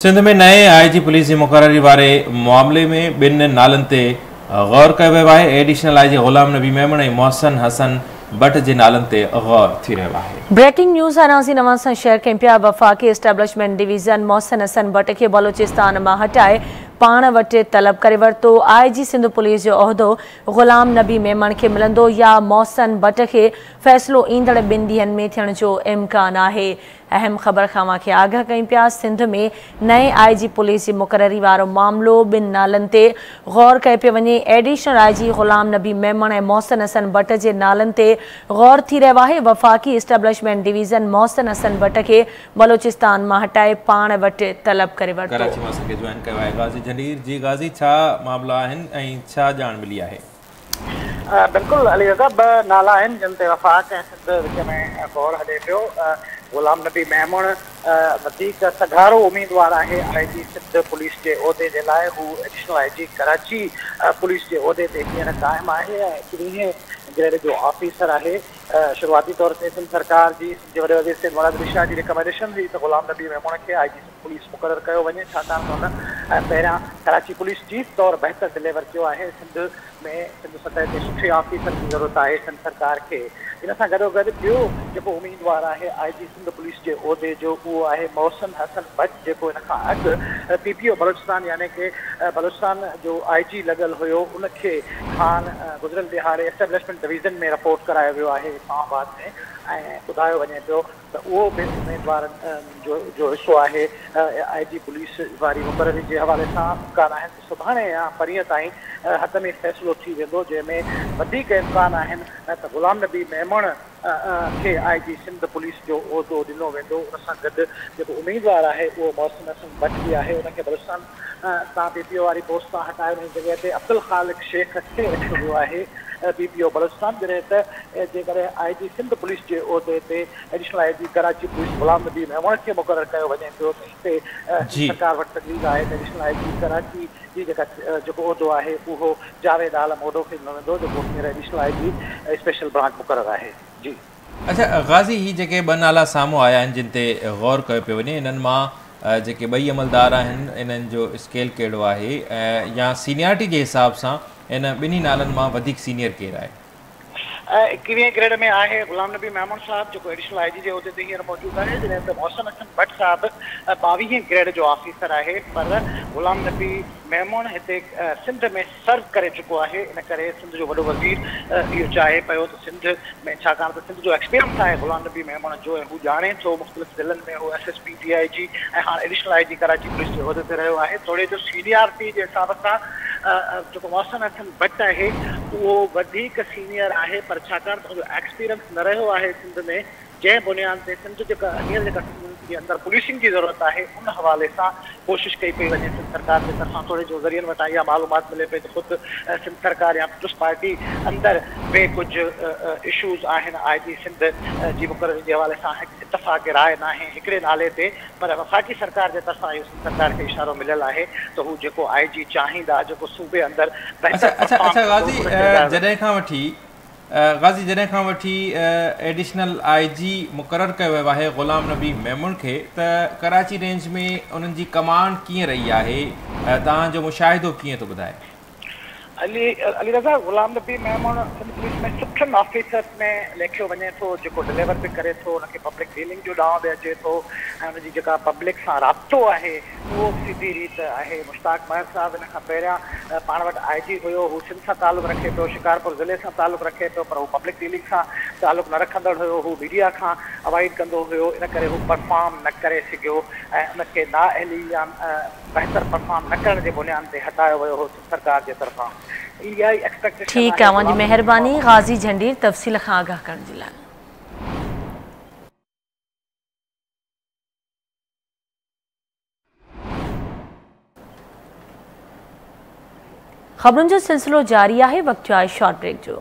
सिंध में नए IG police जी मुक़ररी वारे मामले में ॿिनि नालनि ते गौर कयो वियो आहे। एडिशनल आईजी ग़ुलाम नबी मेमण ऐं मोहसिन हसन भट्ट जे नालनि ते गौर थी रहियो आहे। ब्रेकिंग न्यूज़ अनासी नवां सां शेयर कयूं पिया। वफ़ाक़ी एस्टेब्लिशमेंट डिवीज़न मोहसिन हसन भट्ट खे बलोचिस्तान मां हटाए पाण वटि तलब करे वरितो। आईजी सिंध पुलिस जो उहिदो ग़ुलाम नबी मेमण खे मिलंदो या मोहसिन भट्ट खे फ़ैसिलो ईंदड़ 2 ॾींहनि में थियण जो इम्कान आहे। अहम ख़बर खां खे आगाह कयूं पिया। सिंध में नए आईजी पुलिस जी मुक़ररी वारो मामलो 2 नालनि ते गौर कयो पियो वञे। एडिशनल आईजी ग़ुलाम नबी मेमण ऐं मोहसिन हसन भट्ट जे नालनि ते गौर थी रहियो आहे। वफ़ाक़ी एस्टेब्लिशमेंट डिवीज़न मोहसिन हसन भट्ट खे बलोचिस्तान मां हटाए पाण वटि तलब करे वरितो। कराची मां असांखे जॉइन कयो आहे गाज़ी जंडीर जी। गाज़ी, छा मामला आहिनि ऐं छा ॼाण मिली आहे? बिल्कुल अली रज़ा, 2 नाला आहिनि जिन ते वफ़ाक़ ऐं सिंध विच में गौर हले पियो। ग़ुलाम नबी मेमण वधीक सगारो उम्मीदवार आहे आईजी सिंध पुलिस जे उहिदे जे लाइ। हू एडिशनल आईजी कराची पुलिस जे उहिदे ते हींअर क़ाइमु आहे ऐं 3हें ग्रेड जो ऑफिसर आहे। शुरुआती तौर ते सिंध सरकार जी जे वॾे वज़ीर सैयद मुराद अली शाह जी रिकमेंडेशन हुई त ग़ुलाम नबी मेमण खे आईजी पुलिस मुक़ररु कयो वञे, छाकाणि त हुन पहिरियां कराची पुलिस चीफ तौरु बहितर डिलीवर कयो आहे। सिंध सतह ते सुठे ऑफिसर जी ज़रूरत आहे सिंध सरकार खे। इन सां गॾोगॾु ॿियो जेको उम्मीदवार आहे आईजी सिंध पुलिस जे उहिदे जो उहो आहे मोहसिन हसन भट्ट, जेको इन खां अॻु PPO बलोचिस्तान यानी कि बलोचिस्तान जो आईजी लॻल हुयो, उनखे खान गुज़िरियल दिहाड़े एस्टेब्लिशमेंट डिवीज़न में रिपोर्ट करायो वियो आहे इस्लामाबाद में। ऐं ॿुधायो वञे पियो त उहो बि उम्मीदवारनि जो हिसो आहे आईजी पुलिस वारी मुक़ररी जे हवाले सां। इम्कान आहिनि त सुभाणे या परीहं ताईं हतमी फ़ैसिलो थी वेंदो, जंहिंमें वधीक इम्कान आहिनि त ग़ुलाम नबी मेमण खे आईजी सिंध पुलिस जो उहिदो ॾिनो वेंदो। उन सां गॾु जेको उम्मीदवार आहे उहो मोहसिन हसन भट्ट बि आहे। उनखे बलोचिस्तान तां PPO वारी पोस्ट तां हटाए उन जॻह ते अब्दुल ख़ालिक शेख खे रखियो वियो आहे PPO बलोचिस्तान। जॾहिं त जेकॾहिं आईजी सिंध पुलिस जे उहिदे ते एडिशनल आईजी कराची पुलिस ग़ुलाम नबी मेमण खे मुक़ररु कयो वञे पियो त हिते सरकार वटि तकलीफ़ आहे त एडिशनल आईजी कराची जी जेको उहिदो आहे उहो जावेद आलम उहिदो खे ॾिनो वेंदो, जेको हींअर एडिशनल आईजी स्पेशल ब्रांच मुक़ररु आहे। जी अच्छा गाज़ी, ही जेके 2 नाला साम्हूं आया आहिनि जिन ते गौर कयो पियो वञे, इन्हनि मां जेके 2 अमलदार आहिनि इन्हनि जो स्केल कहिड़ो आहे या सीनियरिटी जे हिसाब सां इन 2 नालनि मां वधीक सीनियर केरु आहे? 21 ग्रेड में आहे ग़ुलाम नबी मेमण साहब, जेको एडिशनल आईजी जे उहिदे ते हींअर मौजूदु आहे। जॾहिं त मोहसिन हसन भट्ट साहब 22 ग्रेड जो ऑफिसर आहे। पर ग़ुलाम नबी मेमण हिते सिंध में सर्व करे चुको आहे। इन करे सिंध जो वॾो वज़ीर इहो चाहे पियो त सिंध में, छाकाणि त सिंध जो एक्सपीरियंस आहे ग़ुलाम नबी मेमण जो ऐं हू ॼाणे थो मुख़्तलिफ़ ज़िलनि में हू SSP DIG ऐं हाणे एडिशनल आईजी कराची पुलिस जे उहिदे ते रहियो आहे। थोरे जो सीनियरिटी जे हिसाब सां जेको मोहसिन हसन भट्ट आहे उहो वधीक सीनियर आहे। पर छाकाणि त हुनजो एक्सपीरियंस न रहियो आहे सिंध में, जंहिं बुनियाद ते सिंध जेका हींअर जेका जे अंदरि पुलिसिंग जी ज़रूरत आहे उन हवाले सां कोशिशि कई पई वञे सिंध सरकार जे तरफ़ां। थोरे जो ज़रियनि वटां इहा मालूमात मिले पई त ख़ुदि सिंध सरकार या पीपुल्स पार्टी अंदरि ॿिए कुझु इशूज़ आहिनि आईजी सिंध जी मुक़ररी जे हवाले सां इतफ़ाक़ राय न आहे हिकिड़े नाले ते। पर वफ़ाक़ी सरकार जे तरफ़ां इहो सिंध सरकार खे इशारो मिलियल आहे त हू जेको आईजी चाहींदा, जेको सूबे अंदरि जॾहिं खां वठी एडिशनल आईजी मुक़ररु कयो वियो आहे ग़ुलाम नबी मेमण खे, त कराची रेंज में उन्हनि जी कमांड कीअं रही आहे? तव्हांजो मुशाहिदो कीअं थो ॿुधाए? अली रज़ा, ग़ुलाम नबी मेमण सिंध पुलिस में सुठनि ऑफिसर्स में लेखियो वञे थो, जेको डिलीवर बि करे थो, उनखे पब्लिक डीलिंग जो ॾांहुं बि अचे थो ऐं उनजी जेका पब्लिक सां राब्तो आहे उहो बि सिधी रीत आहे। मुश्ताक महर साहब इन खां पहिरियां पाण वटि आईजी हुयो, हू सिंध सां तालुक़ु रखे पियो, शिकारपुर ज़िले सां तालुक़ु रखे पियो, पर हू पब्लिक डीलिंग सां तालुक़ु न रखंदड़ हुयो, हू मीडिया खां अवॉइड कंदो हुयो। इन करे हू परफॉर्म न करे सघियो ऐं उनखे नाअहली या बहितर परफॉर्म न करण जे बुनियाद ते हटायो वियो हो सरकार जे तरफ़ां। ठीक है, मुझी मेहरबानी गाज़ी जंडीर तफ़सील खां आगाह करण जे लाइ। ख़बरुनि जो सिलसिलो जारी आहे। वक़्तु आहे शॉर्ट ब्रेक जो।